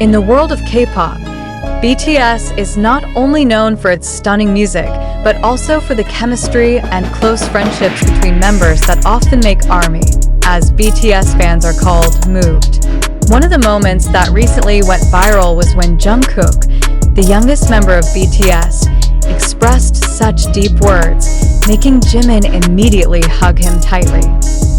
In the world of K-pop, BTS is not only known for its stunning music, but also for the chemistry and close friendships between members that often make ARMY, as BTS fans are called, moved. One of the moments that recently went viral was when Jungkook, the youngest member of BTS, expressed such deep words, making Jimin immediately hug him tightly.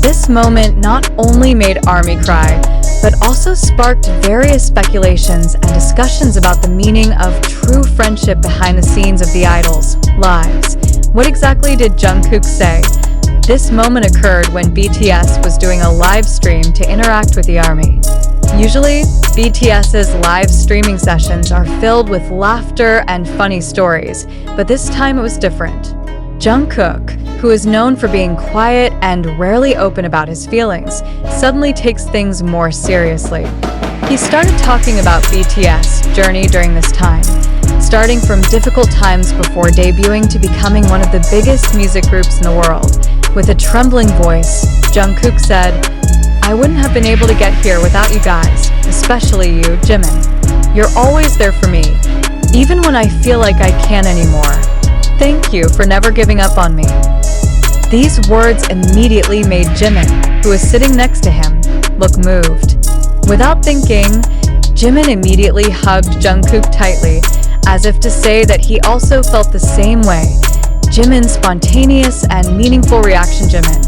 This moment not only made ARMY cry, but also sparked various speculations and discussions about the meaning of true friendship behind the scenes of the idols' lives. What exactly did Jungkook say? This moment occurred when BTS was doing a live stream to interact with the ARMY. Usually, BTS's live streaming sessions are filled with laughter and funny stories, but this time it was different. Jungkook, who is known for being quiet and rarely open about his feelings, suddenly takes things more seriously. He started talking about BTS' journey during this time, starting from difficult times before debuting to becoming one of the biggest music groups in the world. With a trembling voice, Jungkook said, "I wouldn't have been able to get here without you guys, especially you, Jimin. You're always there for me, even when I feel like I can't anymore. Thank you for never giving up on me." These words immediately made Jimin, who was sitting next to him, look moved. Without thinking, Jimin immediately hugged Jungkook tightly, as if to say that he also felt the same way. Jimin's spontaneous and meaningful reaction, Jimin,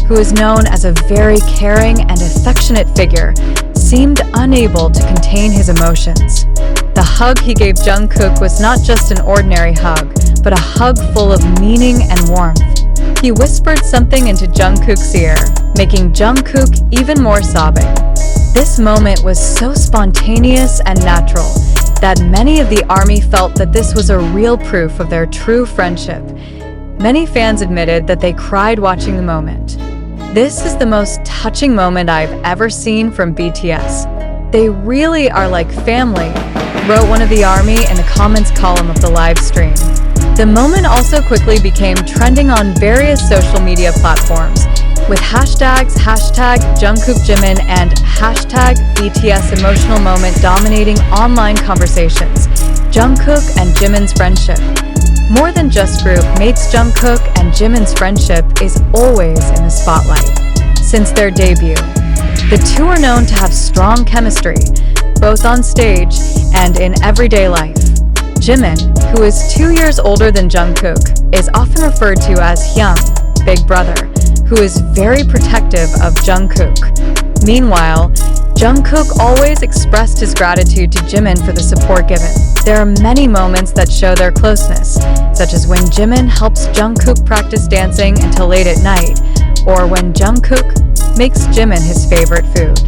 who is known as a very caring and affectionate figure, seemed unable to contain his emotions. The hug he gave Jungkook was not just an ordinary hug, but a hug full of meaning and warmth. He whispered something into Jungkook's ear, making Jungkook even more sobbing. This moment was so spontaneous and natural that many of the ARMY felt that this was a real proof of their true friendship. Many fans admitted that they cried watching the moment. "This is the most touching moment I've ever seen from BTS. They really are like family," wrote one of the ARMY in the comments column of the live stream. The moment also quickly became trending on various social media platforms, with hashtags #JungkookJimin and #BTS emotional moment dominating online conversations. Jungkook and Jimin's friendship. More than just group mates, Jungkook and Jimin's friendship is always in the spotlight. Since their debut, the two are known to have strong chemistry, both on stage and in everyday life. Jimin, who is 2 years older than Jungkook, is often referred to as Hyung, big brother, who is very protective of Jungkook. Meanwhile, Jungkook always expressed his gratitude to Jimin for the support given. There are many moments that show their closeness, such as when Jimin helps Jungkook practice dancing until late at night, or when Jungkook makes Jimin his favorite food.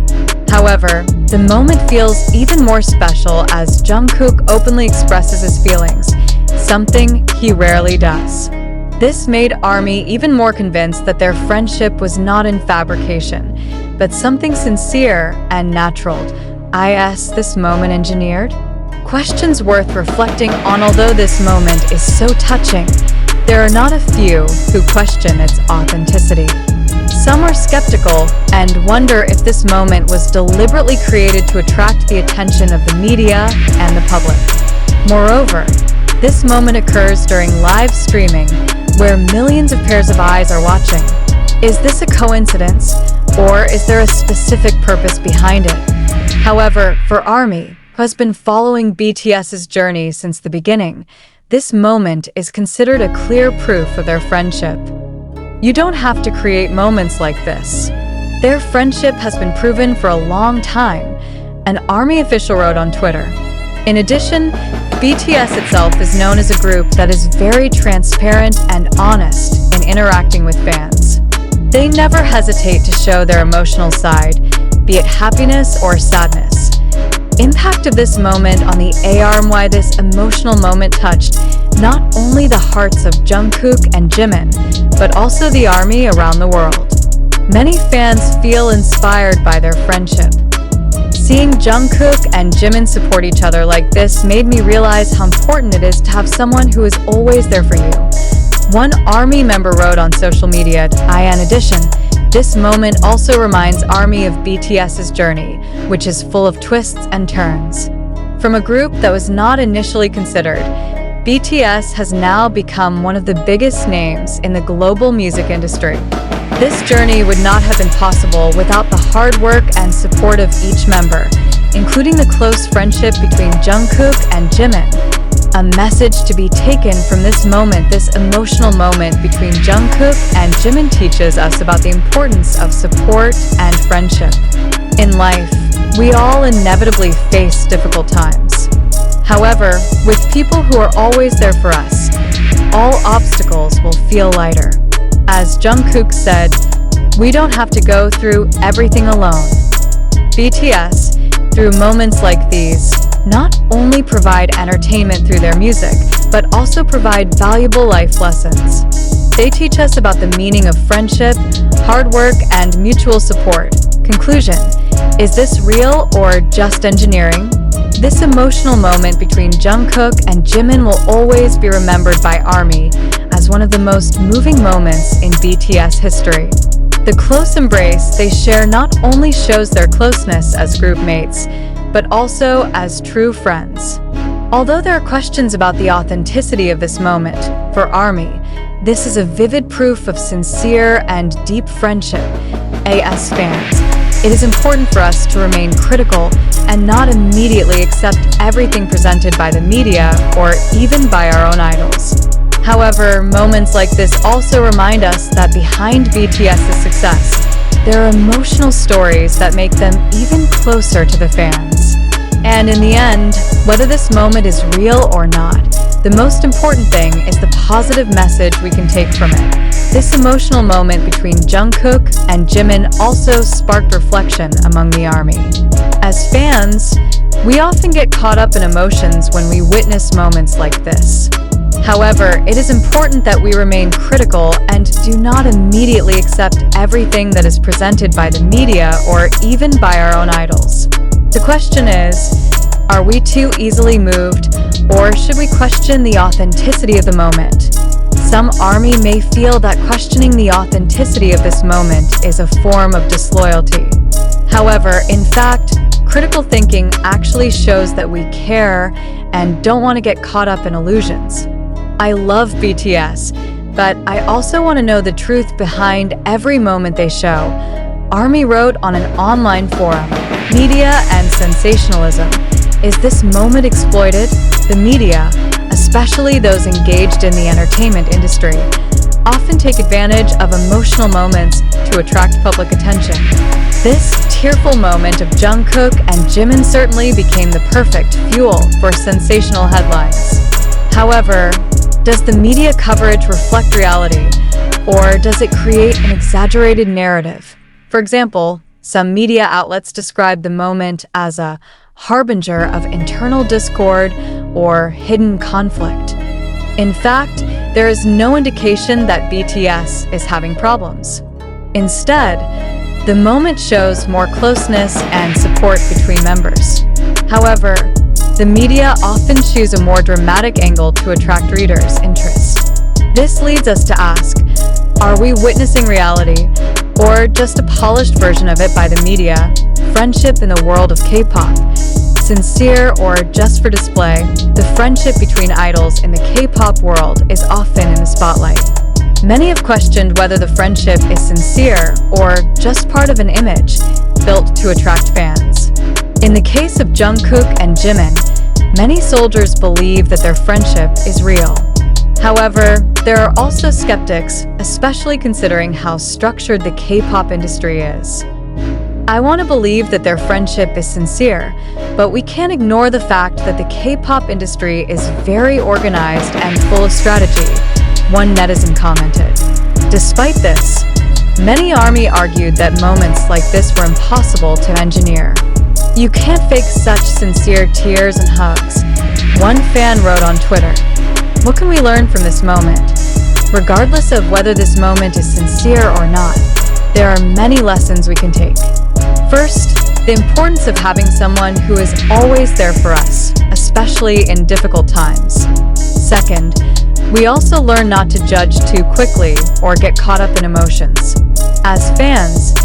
However, the moment feels even more special as Jungkook openly expresses his feelings, something he rarely does. This made ARMY even more convinced that their friendship was not in fabrication, but something sincere and natural. Is this moment engineered? Questions worth reflecting on. Although this moment is so touching, there are not a few who question its authenticity. Some are skeptical and wonder if this moment was deliberately created to attract the attention of the media and the public. Moreover, this moment occurs during live streaming, where millions of pairs of eyes are watching. Is this a coincidence, or is there a specific purpose behind it? However, for ARMY, who has been following BTS's journey since the beginning, this moment is considered a clear proof of their friendship. You don't have to create moments like this. Their friendship has been proven for a long time, an ARMY official wrote on Twitter. In addition, BTS itself is known as a group that is very transparent and honest in interacting with fans. They never hesitate to show their emotional side, be it happiness or sadness. Impact of this moment on the ARMY. This emotional moment touched not only the hearts of Jungkook and Jimin, but also the ARMY around the world. Many fans feel inspired by their friendship. Seeing Jungkook and Jimin support each other like this made me realize how important it is to have someone who is always there for you. One ARMY member wrote on social media, in addition, this moment also reminds ARMY of BTS's journey, which is full of twists and turns. From a group that was not initially considered, BTS has now become one of the biggest names in the global music industry. This journey would not have been possible without the hard work and support of each member, including the close friendship between Jungkook and Jimin. A message to be taken from this moment, this emotional moment between Jungkook and Jimin, teaches us about the importance of support and friendship. In life, we all inevitably face difficult times. However, with people who are always there for us, all obstacles will feel lighter. As Jungkook said, "We don't have to go through everything alone." BTS, through moments like these, not only provide entertainment through their music, but also provide valuable life lessons. They teach us about the meaning of friendship, hard work, and mutual support. Conclusion: is this real or just engineering? This emotional moment between Jungkook and Jimin will always be remembered by ARMY as one of the most moving moments in BTS history. The close embrace they share not only shows their closeness as group mates, but also as true friends. Although there are questions about the authenticity of this moment, for ARMY, this is a vivid proof of sincere and deep friendship. As fans, it is important for us to remain critical and not immediately accept everything presented by the media or even by our own idols. However, moments like this also remind us that behind BTS's success, there are emotional stories that make them even closer to the fans. And in the end, whether this moment is real or not, the most important thing is the positive message we can take from it. This emotional moment between Jungkook and Jimin also sparked reflection among the ARMY. As fans, we often get caught up in emotions when we witness moments like this. However, it is important that we remain critical and do not immediately accept everything that is presented by the media or even by our own idols. The question is, are we too easily moved, or should we question the authenticity of the moment? Some ARMY may feel that questioning the authenticity of this moment is a form of disloyalty. However, in fact, critical thinking actually shows that we care and don't want to get caught up in illusions. I love BTS, but I also want to know the truth behind every moment they show. ARMY wrote on an online forum, "Media and sensationalism. Is this moment exploited?" The media, especially those engaged in the entertainment industry, often take advantage of emotional moments to attract public attention. This tearful moment of Jungkook and Jimin certainly became the perfect fuel for sensational headlines. However, does the media coverage reflect reality, or does it create an exaggerated narrative? For example, some media outlets describe the moment as a harbinger of internal discord or hidden conflict. In fact, there is no indication that BTS is having problems. Instead, the moment shows more closeness and support between members. However, the media often choose a more dramatic angle to attract readers' interest. This leads us to ask, are we witnessing reality, or just a polished version of it by the media? Friendship in the world of K-pop. Sincere or just for display, the friendship between idols in the K-pop world is often in the spotlight. Many have questioned whether the friendship is sincere or just part of an image built to attract fans. In the case of Jungkook and Jimin, many soldiers believe that their friendship is real. However, there are also skeptics, especially considering how structured the K-pop industry is. I want to believe that their friendship is sincere, but we can't ignore the fact that the K-pop industry is very organized and full of strategy, one netizen commented. Despite this, many ARMY argued that moments like this were impossible to engineer. "You can't fake such sincere tears and hugs," one fan wrote on Twitter. What can we learn from this moment? Regardless of whether this moment is sincere or not, there are many lessons we can take. First, the importance of having someone who is always there for us, especially in difficult times. Second, we also learn not to judge too quickly or get caught up in emotions. As fans,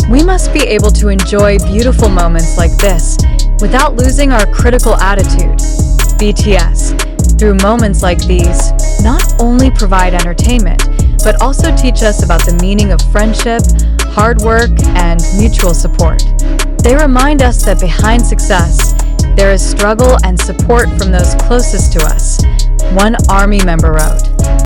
we must be able to enjoy beautiful moments like this, without losing our critical attitude. BTS, through moments like these, not only provide entertainment, but also teach us about the meaning of friendship, hard work, and mutual support. They remind us that behind success, there is struggle and support from those closest to us. One ARMY member wrote,